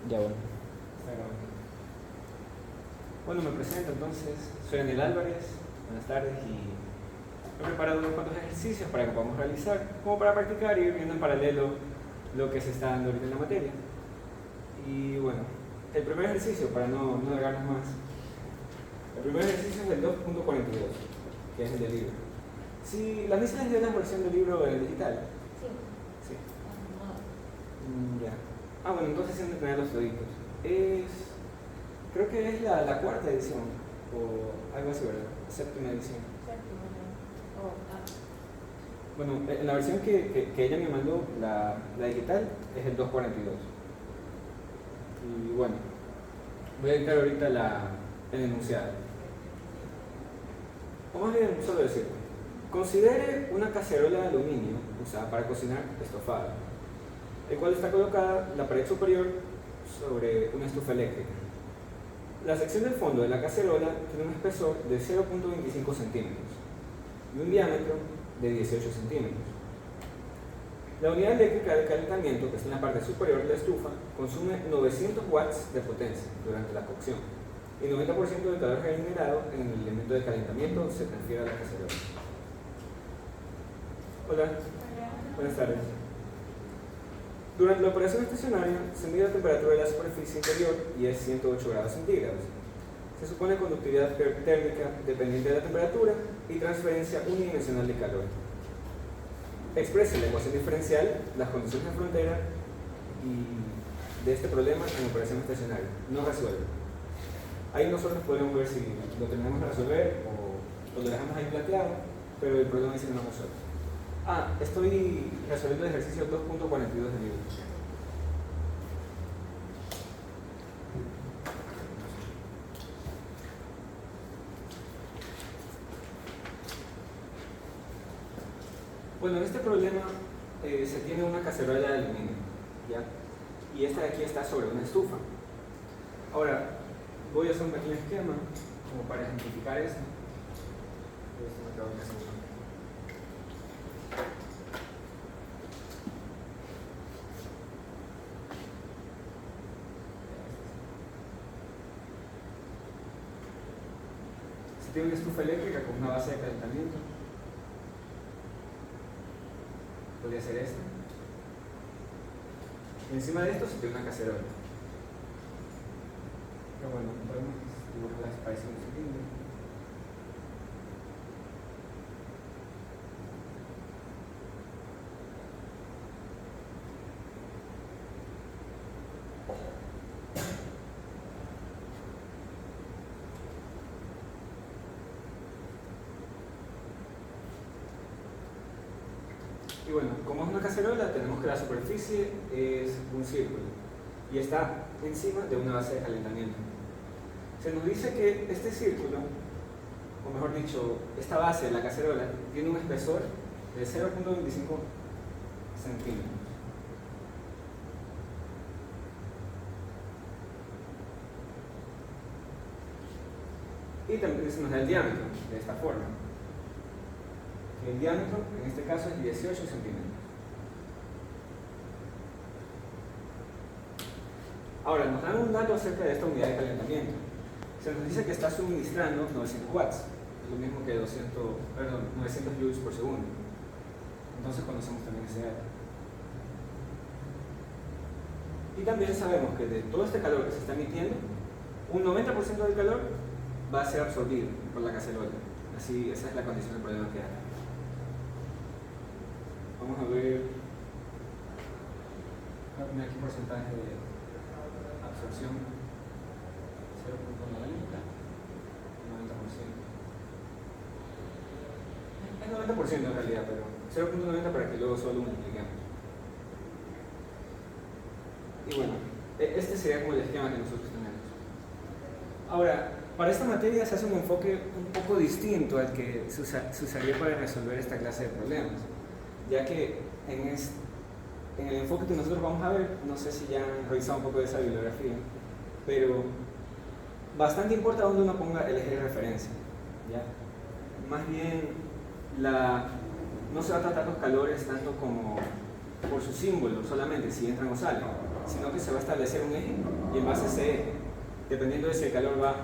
Ya bueno. Bueno, me presento entonces. Soy Daniel Álvarez. Buenas tardes y he preparado unos cuantos ejercicios para que podamos realizar, como para practicar y ir viendo en paralelo lo que se está dando ahorita en la materia. Y bueno, el primer ejercicio, para no alargarnos más, el primer ejercicio es el 2.42, que es el del libro. Si la misa les dio la versión del libro en digital. Sí. Ya. Ah, bueno, entonces sí han de tener los toditos. Creo que es la cuarta edición, o algo así, ¿verdad? Séptima edición. Bueno, en la versión que ella me mandó, la digital, es el 242. Y bueno, voy a dictar ahorita el enunciado. Vamos a leer solo decirlo. Considere una cacerola de aluminio usada para cocinar estofado, el cual está colocada la pared superior sobre una estufa eléctrica. La sección del fondo de la cacerola tiene un espesor de 0.25 centímetros y un diámetro de 18 centímetros. La unidad eléctrica de calentamiento, que está en la parte superior de la estufa, consume 900 watts de potencia durante la cocción y 90% del calor generado en el elemento de calentamiento se transfiere a la cacerola. Hola. Buenas tardes. Durante la operación estacionaria se mide la temperatura de la superficie interior y es 108 grados centígrados. Se supone conductividad térmica dependiente de la temperatura y transferencia unidimensional de calor. Expresa en la ecuación diferencial las condiciones de frontera y de este problema en operación estacionaria. No resuelve. Ahí nosotros podemos ver si lo tenemos que resolver o lo dejamos ahí plateado, pero el problema dice que no resuelve. Estoy resolviendo el ejercicio 2.42 del libro. Bueno, en este problema se tiene una cacerola de aluminio, ¿ya? Y esta de aquí está sobre una estufa. Ahora, voy a hacer un pequeño esquema como para ejemplificar eso. Se tiene una estufa eléctrica con una base de calentamiento. Podría ser esta. Y encima de esto se tiene una cacerola. Pero bueno, podemos dibujar la separación de cilindro. Y bueno, como es una cacerola, tenemos que la superficie es un círculo y está encima de una base de calentamiento. Se nos dice que este círculo, o mejor dicho, esta base de la cacerola, tiene un espesor de 0.25 centímetros. Y también se nos da el diámetro de esta forma. El diámetro, en este caso, es 18 centímetros. Ahora, nos dan un dato acerca de esta unidad de calentamiento. Se nos dice que está suministrando 900 watts, es lo mismo que 900 joules por segundo. Entonces conocemos también ese dato. Y también sabemos que de todo este calor que se está emitiendo, un 90% del calor va a ser absorbido por la cacerola. Así, esa es la condición del problema que hay. Vamos a ver. Voy a poner aquí porcentaje de absorción: 0.90, 90%. Es 90% en realidad, pero 0.90 para que luego solo multipliquemos. Y bueno, este sería como el esquema que nosotros tenemos. Ahora, para esta materia se hace un enfoque un poco distinto al que se usaría para resolver esta clase de problemas, ya que en el enfoque que nosotros vamos a ver, no sé si ya han revisado un poco de esa bibliografía, pero bastante importa dónde uno ponga el eje de referencia, ¿ya? Más bien, no se va a tratar los calores tanto como por su símbolo solamente, si entran o salen, sino que se va a establecer un eje y en base a ese eje, dependiendo de si el calor va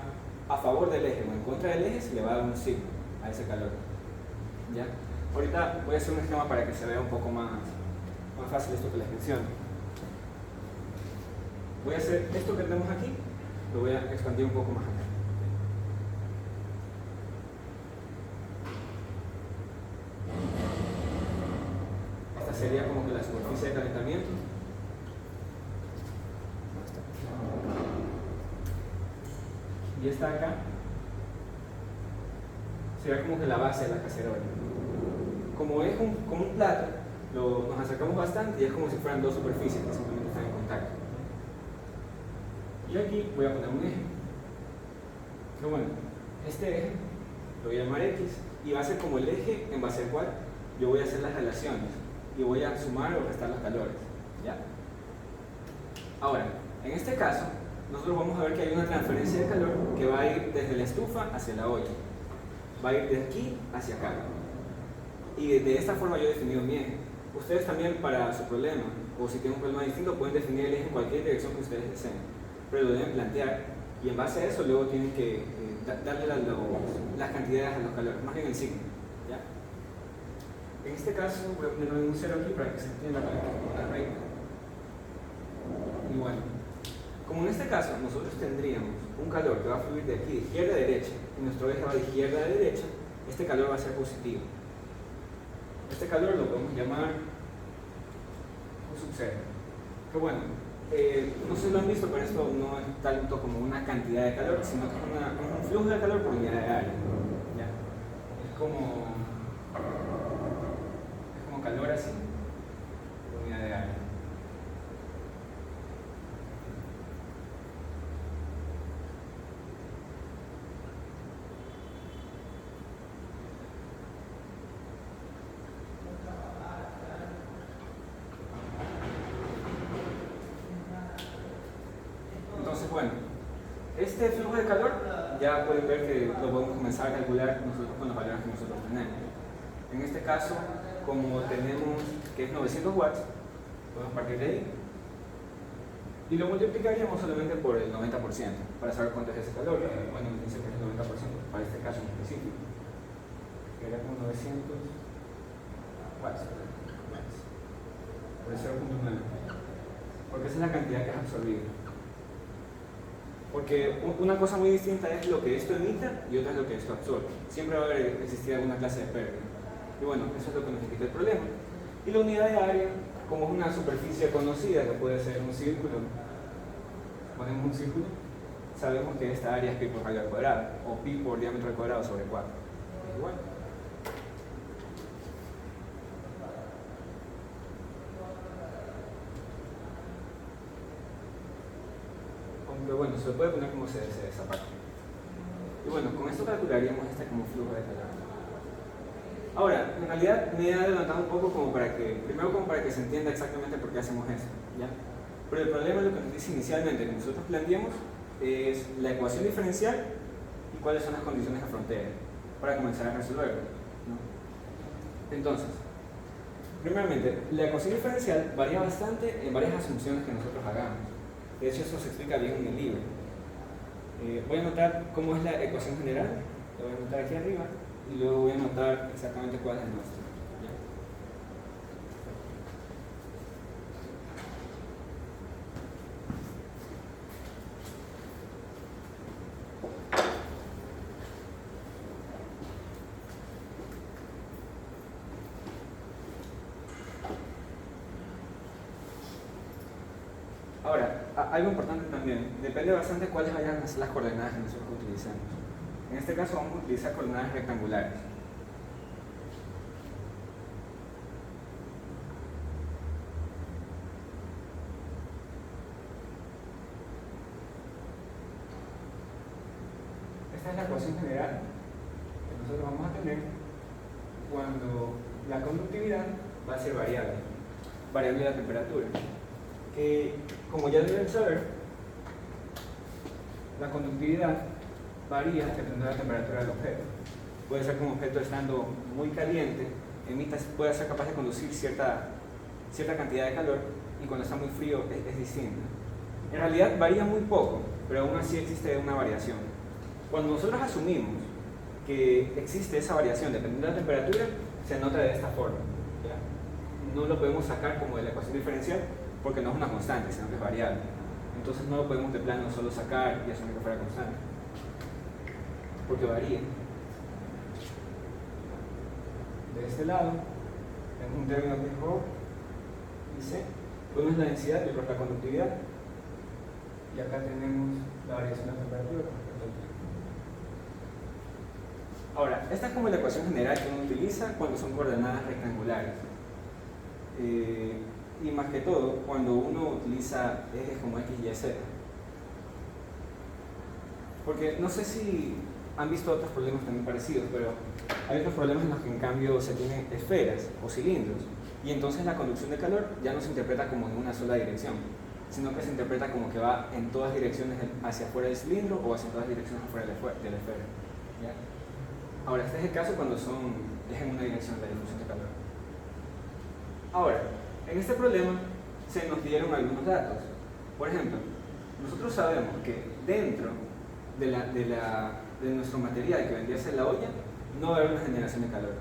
a favor del eje o en contra del eje, se le va a dar un signo a ese calor. ¿Ya? Ahorita voy a hacer un esquema para que se vea un poco más fácil esto que les menciono. Voy a hacer esto que tenemos aquí, lo voy a expandir un poco más acá. Esta sería como que la superficie de calentamiento. Y esta acá sería como que la base de la cacerola. Como es como un plato, nos acercamos bastante y es como si fueran dos superficies que simplemente están en contacto. Y aquí voy a poner un eje. Pero bueno, este eje lo voy a llamar X y va a ser como el eje en base al cual yo voy a hacer las relaciones y voy a sumar o restar los calores. ¿Ya? Ahora, en este caso, nosotros vamos a ver que hay una transferencia de calor que va a ir desde la estufa hacia la olla. Va a ir de aquí hacia acá. Y de esta forma yo he definido mi eje. Ustedes también para su problema, o si tienen un problema distinto, pueden definir el eje en cualquier dirección que ustedes deseen. Pero lo deben plantear y en base a eso luego tienen que darle las cantidades a los calores, más bien el signo. ¿Ya? En este caso voy a poner un 0 aquí para que se entienda la regla. Y bueno, como en este caso nosotros tendríamos un calor que va a fluir de aquí de izquierda a derecha y nuestro eje va de izquierda a derecha, este calor va a ser positivo. Este calor lo podemos llamar Q sub 0. Que bueno, no sé si lo han visto, pero esto no es tanto como una cantidad de calor, sino que es un flujo de calor por unidad de área. ¿Ya? Es como calor así, por unidad de área. Entonces, bueno, este flujo de calor ya pueden ver que lo podemos comenzar a calcular nosotros con los valores que nosotros tenemos. En este caso, como tenemos que es 900 watts, podemos partir de ahí y lo multiplicaríamos solamente por el 90% para saber cuánto es ese calor. Bueno, dice que es el 90% para este caso en específico, que era como 900 watts por el 0.9, porque esa es la cantidad que es absorbida. Porque una cosa muy distinta es lo que esto emita y otra es lo que esto absorbe. Siempre va a existir alguna clase de pérdida. Y bueno, eso es lo que nos quita el problema. Y la unidad de área, como es una superficie conocida, que puede ser un círculo, ponemos un círculo, sabemos que esta área es pi por radio al cuadrado, o pi por diámetro al cuadrado sobre 4. Igual. Aunque bueno, se lo puede poner como se desee esa parte. Y bueno, con esto calcularíamos este como flujo de calor. Ahora, en realidad me he adelantado un poco como para que, primero como para que se entienda exactamente por qué hacemos esto, ¿ya? Pero el problema es lo que nos dice inicialmente, que nosotros planteamos es la ecuación diferencial y cuáles son las condiciones de frontera para comenzar a resolverlo, ¿no? Entonces, primeramente, la ecuación diferencial varía bastante en varias asunciones que nosotros hagamos. De hecho, eso se explica bien en el libro. Voy a anotar cómo es la ecuación general, lo voy a anotar aquí arriba, y luego voy a anotar exactamente cuál es el nuestro. ¿Ya? Ahora, algo importante también, depende bastante cuáles vayan a ser las coordenadas que nosotros utilicemos. En este caso vamos a utilizar coordenadas rectangulares. Esta es la ecuación general que nosotros vamos a tener cuando la conductividad va a ser variable de la temperatura. Que, como ya deben saber, la conductividad varía dependiendo de la temperatura del objeto. Puede ser que un objeto estando muy caliente puede ser capaz de conducir cierta cantidad de calor, y y cuando está muy frío es distinta. En realidad varía muy poco, pero aún así existe una variación. Cuando nosotros asumimos que existe esa variación dependiendo de la temperatura, se nota de esta forma. ¿Ya? No lo podemos sacar como de la ecuación diferencial porque no es una constante, sino que es variable. Entonces no lo podemos de plano solo sacar y asumir que fuera constante, porque varía. De este lado, tenemos un término que es ρ y C. Uno es la densidad y otro es la conductividad. Y acá tenemos la variación de la temperatura con respecto al tiempo. Ahora, esta es como la ecuación general que uno utiliza cuando son coordenadas rectangulares. Y más que todo, cuando uno utiliza ejes como X, Y, Z. Porque no sé si han visto otros problemas también parecidos, pero hay otros problemas en los que en cambio se tienen esferas o cilindros, y entonces la conducción de calor ya no se interpreta como en una sola dirección, sino que se interpreta como que va en todas direcciones hacia afuera del cilindro o hacia todas direcciones afuera de la esfera. ¿Ya? Ahora, este es el caso cuando es en una dirección la difusión de calor. Ahora, en este problema se nos dieron algunos datos. Por ejemplo, nosotros sabemos que dentro de nuestro material que vendría a ser la olla, no va a haber una generación de calor.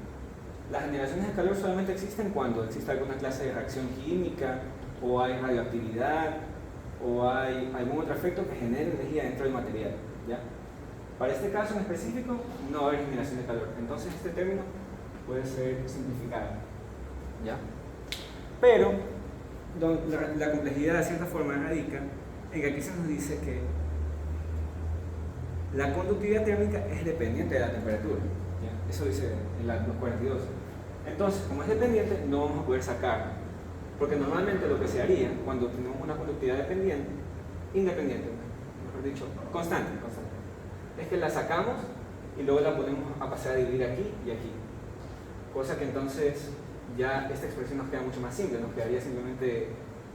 Las generaciones de calor solamente existen cuando existe alguna clase de reacción química, o hay radioactividad, o hay algún otro efecto que genere energía dentro del material. ¿Ya? Para este caso en específico, no va a haber generación de calor. Entonces este término puede ser simplificado. ¿Ya? Pero la complejidad de cierta forma radica en que aquí se nos dice que la conductividad térmica es dependiente de la temperatura. ¿Ya? Eso dice en los 42. Entonces, como es dependiente, no vamos a poder sacarlo. Porque normalmente lo que se haría cuando tenemos una conductividad independiente, mejor dicho, constante, es que la sacamos y luego la ponemos a pasar a dividir aquí y aquí. Cosa que entonces ya esta expresión nos queda mucho más simple, nos quedaría simplemente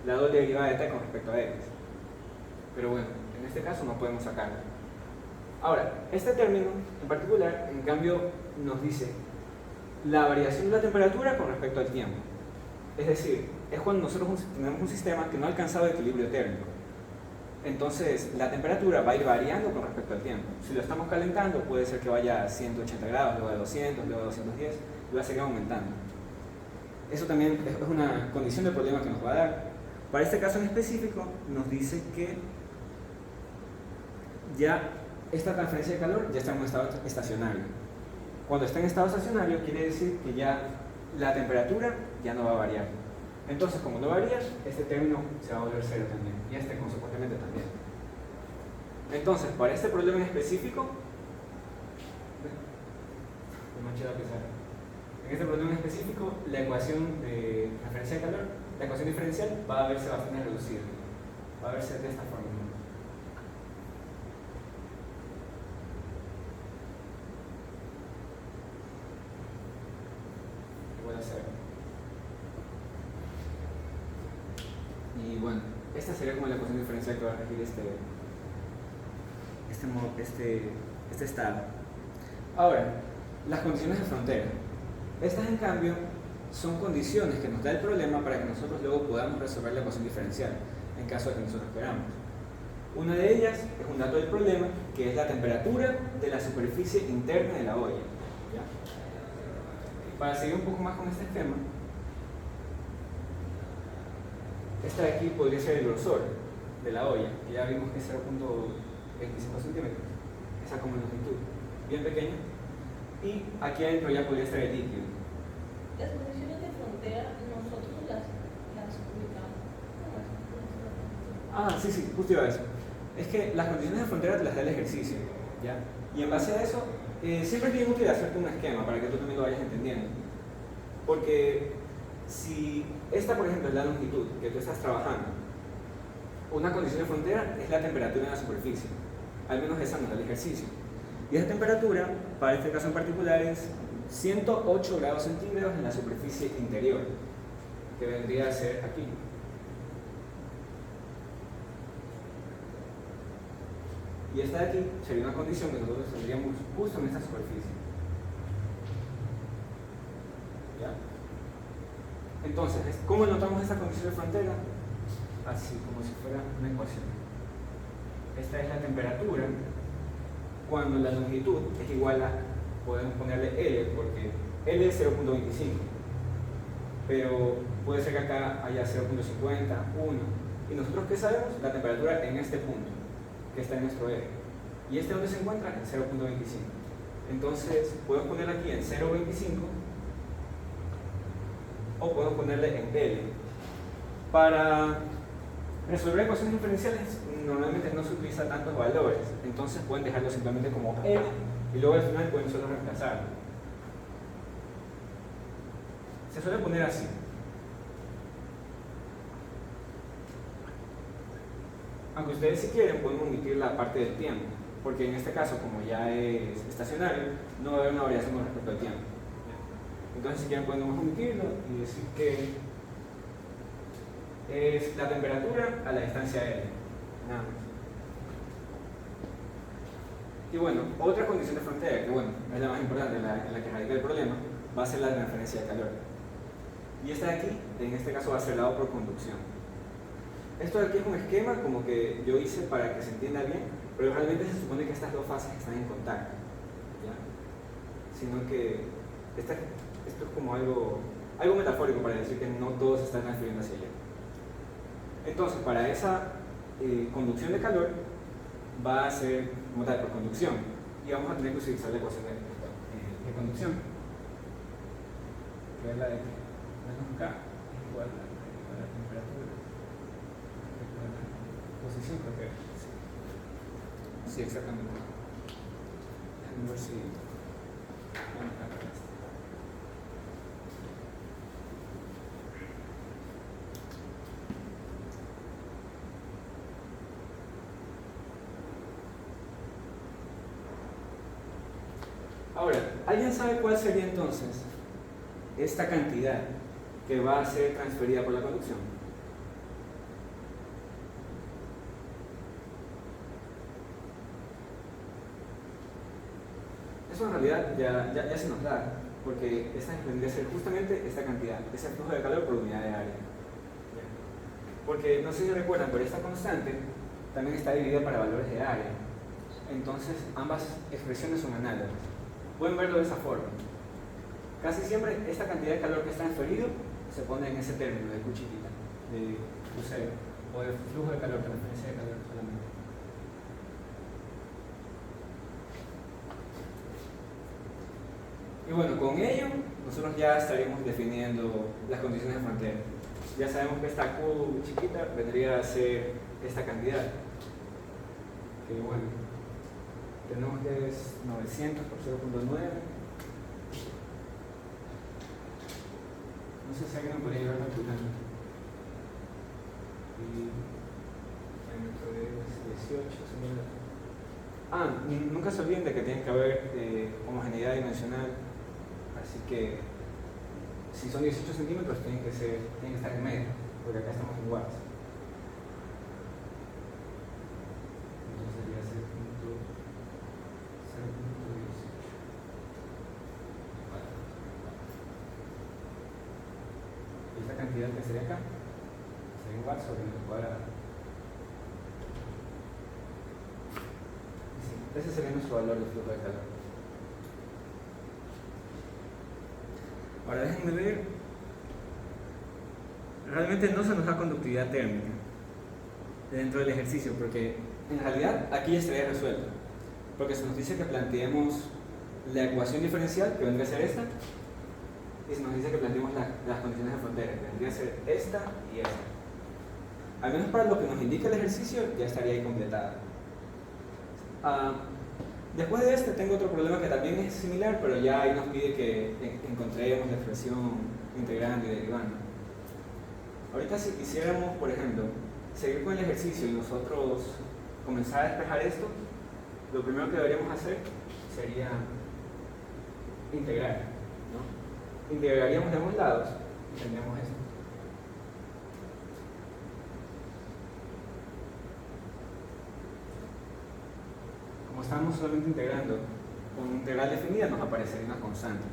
la doble derivada de t con respecto a x. Pero bueno, en este caso no podemos sacarlo. Ahora, este término en particular, en cambio, nos dice la variación de la temperatura con respecto al tiempo. Es decir, es cuando nosotros tenemos un sistema que no ha alcanzado equilibrio térmico. Entonces, la temperatura va a ir variando con respecto al tiempo. Si lo estamos calentando, puede ser que vaya a 180 grados, luego a 200, luego a 210, y va a seguir aumentando. Eso también es una condición del problema que nos va a dar. Para este caso en específico, nos dice que ya esta transferencia de calor ya está en un estado estacionario. Cuando está en estado estacionario, quiere decir que ya la temperatura ya no va a variar. Entonces, como no varía, este término se va a volver cero también, y este consecuentemente también. Entonces, para este problema en específico, en este problema en específico, la ecuación de transferencia de calor, la ecuación diferencial, va a verse bastante reducida. Va a verse de esta forma. Y bueno, esta sería como la ecuación diferencial que va a regir este estado. Ahora, las condiciones de frontera. Estas, en cambio, son condiciones que nos da el problema para que nosotros luego podamos resolver la ecuación diferencial, en caso de que nosotros queramos. Una de ellas es un dato del problema, que es la temperatura de la superficie interna de la olla. ¿Ya? Para seguir un poco más con este esquema, esta de aquí podría ser el grosor de la olla, que ya vimos que es 0.25 centímetros, esa como longitud, bien pequeña, y aquí adentro ya podría estar el líquido. Las condiciones de frontera nosotros las publicamos. Sí, justo iba a eso. Es que las condiciones de frontera te las da el ejercicio, ¿ya? Y en base a eso, siempre es bien útil hacerte un esquema para que tú también lo vayas entendiendo. Porque si esta, por ejemplo, es la longitud que tú estás trabajando, una condición de frontera es la temperatura en la superficie. Al menos esa nos da el ejercicio. Y esa temperatura, para este caso en particular, es 108 grados centígrados en la superficie interior, que vendría a ser aquí. Y esta de aquí sería una condición que nosotros tendríamos justo en esta superficie. ¿Ya? Entonces, ¿cómo notamos esta condición de frontera? así como si fuera una ecuación. Esta es la temperatura cuando la longitud es igual a, podemos ponerle L, porque L es 0.25, pero puede ser que acá haya 0.50, 1, y nosotros ¿qué sabemos? La temperatura en este punto, que está en nuestro eje. ¿Y este dónde se encuentra? En 0.25. Entonces, podemos ponerle aquí en 0.25 o podemos ponerle en L. Para resolver ecuaciones diferenciales normalmente no se utilizan tantos valores, entonces pueden dejarlo simplemente como L y luego al final pueden solo reemplazarlo. Se suele poner así. Aunque ustedes si quieren pueden omitir la parte del tiempo, porque en este caso como ya es estacionario no va a haber una variación con respecto al tiempo. Entonces si quieren podemos omitirlo y decir que es la temperatura a la distancia L, nada más. Y bueno, otra condición de frontera, que bueno, es la más importante, en la que radica el problema, va a ser la transferencia de calor. Y esta de aquí, en este caso va a ser dado por conducción. Esto de aquí es un esquema como que yo hice para que se entienda bien, pero realmente se supone que estas dos fases están en contacto, ¿ya? Sino que esto es como algo metafórico para decir que no todos están transfiriendo hacia allá. Entonces, para esa conducción de calor va a ser como tal por conducción y vamos a tener que utilizar la ecuación de conducción, que es la de menos K igual a la temperatura respecto a la posición, creo que sí, exactamente. Déjame ver si ahora, ¿alguien sabe cuál sería entonces esta cantidad que va a ser transferida por la conducción? Eso en realidad ya se nos da, porque esta tendría que ser justamente esta cantidad, ese flujo de calor por unidad de área. Porque no sé si recuerdan, pero esta constante también está dividida para valores de área. Entonces ambas expresiones son análogas. Pueden verlo de esa forma. Casi siempre esta cantidad de calor que está transferido se pone en ese término de Q chiquita, de Q0, o de flujo de calor, transferencia de calor solamente. Y bueno, con ello nosotros ya estaríamos definiendo las condiciones de frontera. Ya sabemos que esta Q chiquita vendría a ser esta cantidad, que bueno, tenemos que es 900 por 0.9. No sé si alguien me podría llevar calculando. Y esto es 18. Nunca se olviden de que tiene que haber homogeneidad dimensional. Así que si son 18 centímetros tienen que estar en medio, porque acá estamos en watts. Entonces sería 0.18. Y esta cantidad que sería acá sería en watts sobre metro cuadrado. Sí, ese sería nuestro valor de flujo de calor. Ahora déjenme ver, realmente no se nos da conductividad térmica dentro del ejercicio, porque en realidad aquí ya estaría resuelto, porque se nos dice que planteemos la ecuación diferencial, que vendría a ser esta, y se nos dice que planteemos las condiciones de frontera, que vendría a ser esta y esta. Al menos para lo que nos indica el ejercicio, ya estaría ahí completada. Después de este tengo otro problema que también es similar, pero ya ahí nos pide que encontremos la expresión integrando y derivando. Ahorita si quisiéramos, por ejemplo, seguir con el ejercicio y nosotros comenzar a despejar esto, lo primero que deberíamos hacer sería integrar, ¿no? Integraríamos de ambos lados y tendríamos esto. Como estamos solamente integrando con integral definida, nos aparecería una constante.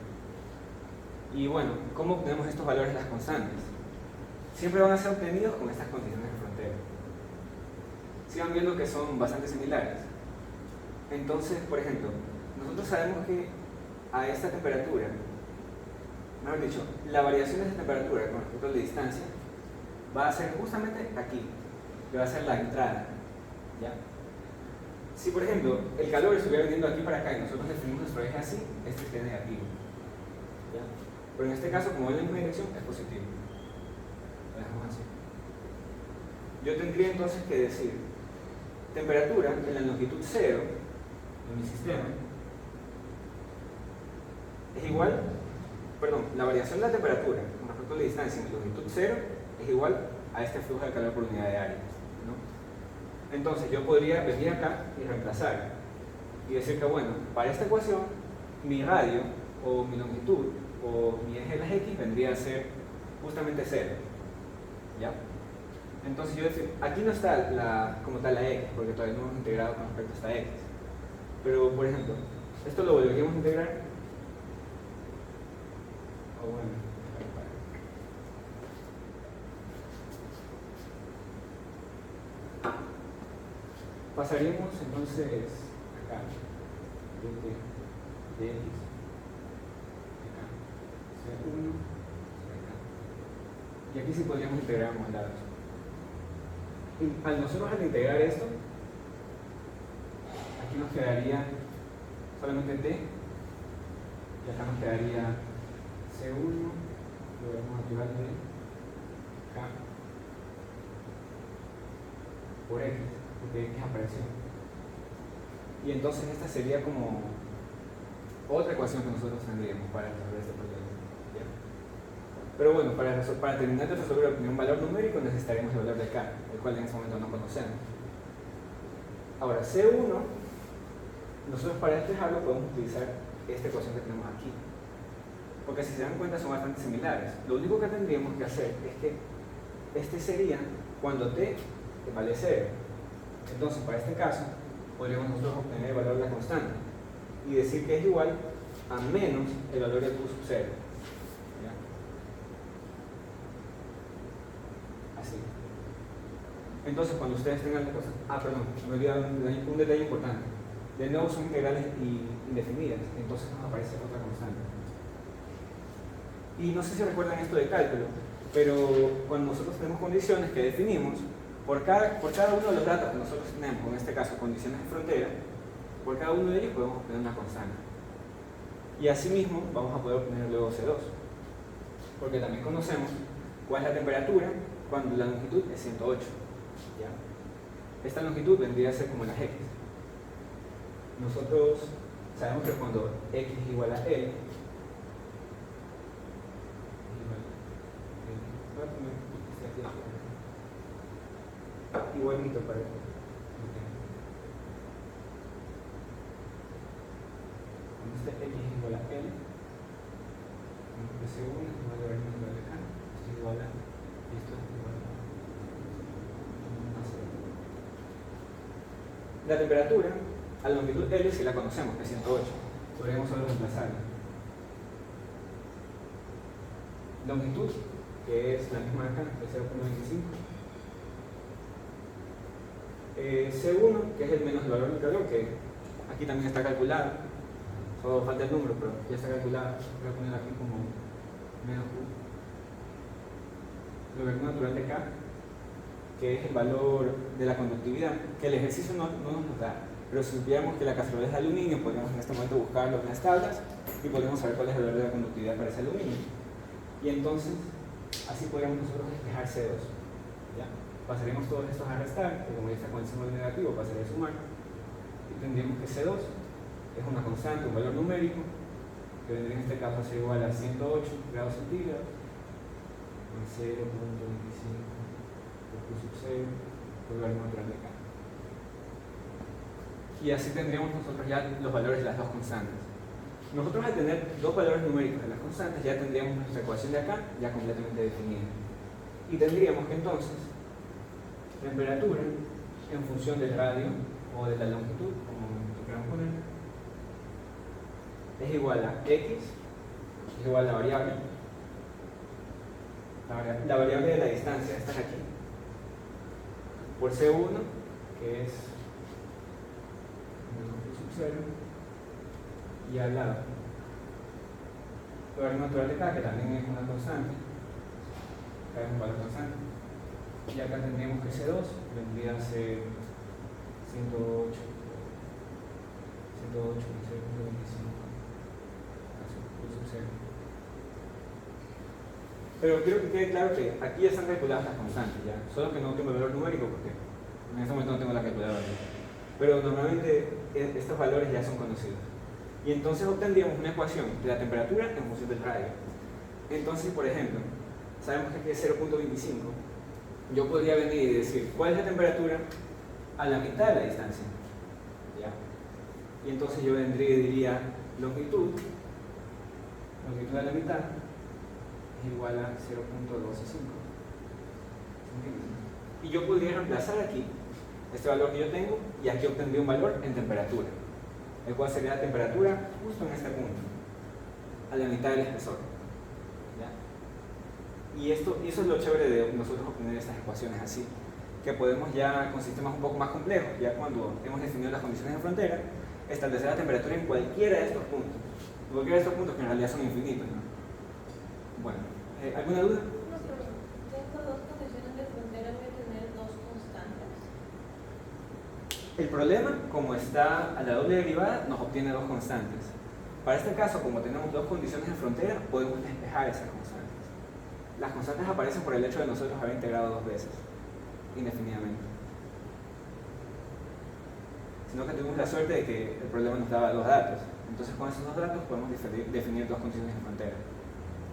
Y bueno, ¿cómo obtenemos estos valores de las constantes? Siempre van a ser obtenidos con estas condiciones de frontera. si van viendo que son bastante similares. Entonces, por ejemplo, nosotros sabemos que a esta temperatura, mejor dicho, la variación de esta temperatura con respecto a la distancia va a ser justamente aquí, que va a ser la entrada, ¿ya? Si, por ejemplo, el calor estuviera viniendo aquí para acá y nosotros definimos nuestro eje así, este sería negativo, ¿ya? Pero en este caso, como va en la misma dirección, es positivo. Lo dejamos así. Yo tendría entonces que decir temperatura en la longitud 0 de mi sistema es igual, perdón, la variación de la temperatura con respecto a la distancia en longitud 0 es igual a este flujo de calor por unidad de área, ¿no? Entonces yo podría venir acá y reemplazar y decir que, bueno, para esta ecuación mi radio o mi longitud o mi eje de las x vendría a ser justamente 0, ¿ya? Entonces yo decir, aquí no está como tal la x, porque todavía no hemos integrado con respecto a esta x. Pero, por ejemplo, esto lo volveríamos a integrar. O bueno, pasaríamos entonces acá de x, acá, C1, acá. Y aquí sí podríamos integrar ambos lados. Y nosotros al integrar esto, aquí nos quedaría solamente t, y acá nos quedaría C1, lo vamos a activar de acá, por x, porque x apareció. Y entonces esta sería como otra ecuación que nosotros tendríamos para resolver este problema, ¿ya? Pero bueno, para terminar de resolver un valor numérico necesitaremos el valor de k, el cual en este momento no conocemos. Ahora, C1, nosotros para despejarlo podemos utilizar esta ecuación que tenemos aquí. Porque si se dan cuenta son bastante similares. Lo único que tendríamos que hacer es que este sería cuando t vale 0. Entonces, para este caso, podríamos nosotros obtener el valor de la constante y decir que es igual a menos el valor de Q sub 0. ¿Ya? Así. Entonces, cuando ustedes tengan las cosas... perdón, me he olvidado un detalle importante. De nuevo son integrales indefinidas, entonces nos aparece otra constante. Y no sé si recuerdan esto de cálculo, pero cuando nosotros tenemos condiciones que definimos, por cada uno de los datos que nosotros tenemos, en este caso condiciones de frontera, por cada uno de ellos podemos obtener una constante. Y asimismo vamos a poder obtener luego C2, porque también conocemos cuál es la temperatura cuando la longitud es 108. ¿Ya? Esta longitud vendría a ser como las x. Nosotros sabemos que cuando x es igual a L, igualito para esto. Cuando este x es igual a L, C1 es igual a R igual a K, esto es igual a, y esto es igual a 0. La temperatura, a la longitud L si la conocemos, que es 108, podríamos solo reemplazarla. Longitud, que es la misma acá, de 0.25. C1, que es el menos el valor del calor, que aquí también está calculado, solo falta el número, pero ya está calculado. Voy a poner aquí como menos Q. Logaritmo natural de K, que es el valor de la conductividad, que el ejercicio no nos da, pero si supiéramos que la cacerola es de aluminio, podríamos en este momento buscarlo en las tablas y podríamos saber cuál es el valor de la conductividad para ese aluminio. Y entonces, así podríamos nosotros despejar C2. ¿Ya? Pasaríamos todos estos a restar, que como ya está con el símbolo negativo, pasaría a sumar, y tendríamos que C2 es una constante, un valor numérico, que vendría en este caso a ser igual a 108 grados centígrados, con 0.25 por Q sub 0, por el valor natural de K. Y así tendríamos nosotros ya los valores de las dos constantes. Nosotros al tener dos valores numéricos de las constantes ya tendríamos nuestra ecuación de acá ya completamente definida. Y tendríamos que entonces temperatura en función del radio o de la longitud, como lo queramos poner, es igual a x, es igual a la variable de la distancia, esta es aquí, por C1, que que es menos Q sub 0, y al lado logaritmo natural de K, que también es una constante, K es un valor constante, y acá tendríamos que C2 vendría a ser 108, 0.25, Q sub 0. Pero quiero que quede claro que aquí ya están calculadas las constantes, ¿ya? Solo que no tengo el valor numérico porque en este momento no tengo la calculadora. Pero normalmente estos valores ya son conocidos. Y entonces obtendríamos una ecuación de la temperatura en función del radio. Entonces, por ejemplo, sabemos que aquí es 0.25. Yo podría venir y decir, ¿cuál es la temperatura a la mitad de la distancia? ¿Ya? Y entonces yo vendría y diría, longitud a la mitad es igual a 0.125 centímetros. Y yo podría reemplazar aquí este valor que yo tengo y aquí obtendría un valor en temperatura, el cual sería la temperatura justo en este punto, a la mitad del espesor. ¿Ya? Y eso es lo chévere de nosotros obtener estas ecuaciones así, que podemos ya con sistemas un poco más complejos, ya cuando hemos definido las condiciones de frontera, establecer la temperatura en cualquiera de estos puntos. Cualquiera de estos puntos que en realidad son infinitos, ¿no? Bueno, ¿alguna duda? No, pero tengo dos condiciones de frontera, voy a tener dos constantes. El problema, como está a la doble derivada, nos obtiene dos constantes. Para este caso, como tenemos dos condiciones de frontera, podemos despejar esas constantes. Las constantes aparecen por el hecho de nosotros haber integrado dos veces, indefinidamente. Sino que tuvimos la suerte de que el problema nos daba dos datos. Entonces, con esos dos datos podemos definir dos condiciones de frontera.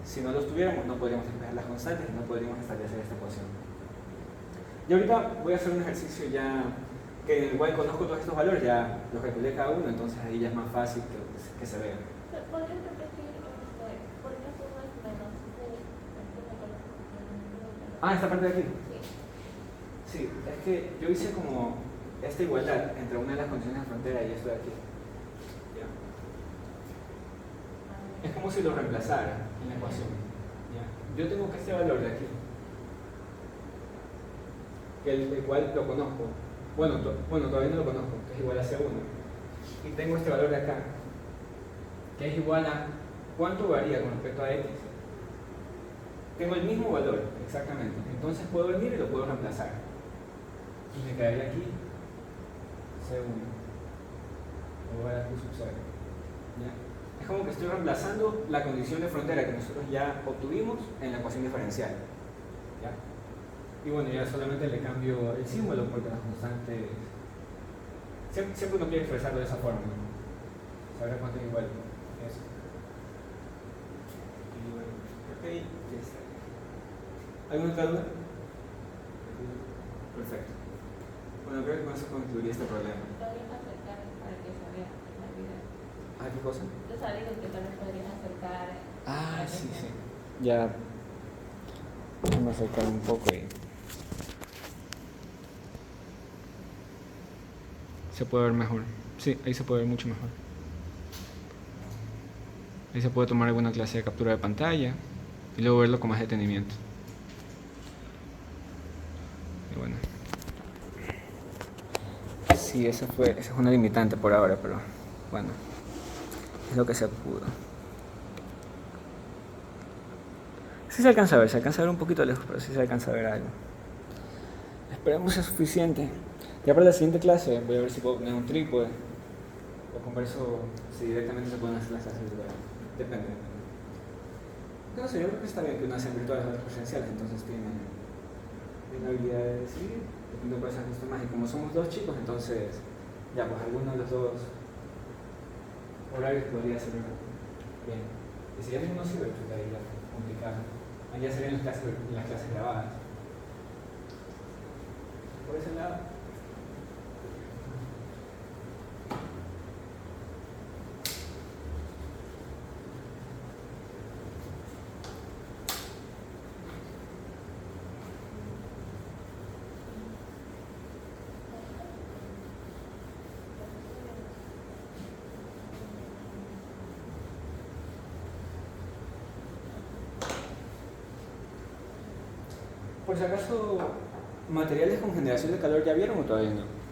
Si no los tuviéramos, no podríamos despejar las constantes y no podríamos establecer esta ecuación. Y ahorita voy a hacer un ejercicio ya que en el cual conozco todos estos valores, ya los calculé cada uno, entonces ahí ya es más fácil que se vea. ¿Podrías repetir por qué sumas menos Q? Esta parte de aquí. Sí. Sí, es que yo hice como esta igualdad entre una de las condiciones de frontera y esto de aquí. ¿Ya? Es como si lo reemplazara en la ecuación. ¿Ya? Yo tengo que este valor de aquí, que el cual lo conozco. Bueno, todavía no lo conozco, que es igual a C1. Y tengo este valor de acá, que es igual a ¿cuánto varía con respecto a X? Tengo el mismo valor, exactamente. Entonces puedo venir y lo puedo reemplazar. Y me quedaría aquí C1 igual a Q sub 0. ¿Ya? Es como que estoy reemplazando la condición de frontera que nosotros ya obtuvimos en la ecuación diferencial. ¿Ya? Y bueno, ya solamente le cambio el símbolo porque las constantes siempre uno quiere expresarlo de esa forma, ¿no? Saber cuánto es igual eso. Y bueno, ok, ya está. ¿Alguna otra duda? Perfecto. Bueno, creo que con eso concluiría este problema. Podrías acercar para que se vea la vida. ¿Qué cosa? Yo sabía que también podrías acercar. Sí, sí. Ya. Déjame acercar un poco y se puede ver mejor. Sí, ahí se puede ver mucho mejor. Ahí se puede tomar alguna clase de captura de pantalla y luego verlo con más detenimiento. Y bueno. Sí, esa es una limitante por ahora, pero bueno, es lo que se pudo. Sí se alcanza a ver un poquito lejos, pero sí se alcanza a ver algo. Esperemos sea suficiente. Ya para la siguiente clase voy a ver si puedo poner un trípode o converso si directamente se pueden hacer las clases virtuales. Depende. No sé, yo creo que está bien que unas sean virtuales y otras presenciales, entonces tienen la habilidad de decidir, depende de cuál sea justo más. Y como somos dos chicos, entonces ya pues alguno de los dos horarios podría ser bien. Y si ya ninguno sirve, pues ahí ya complicado. Ahí ya serían las clases grabadas. Por ese lado. Por si acaso, materiales con generación de calor ya vieron o todavía no.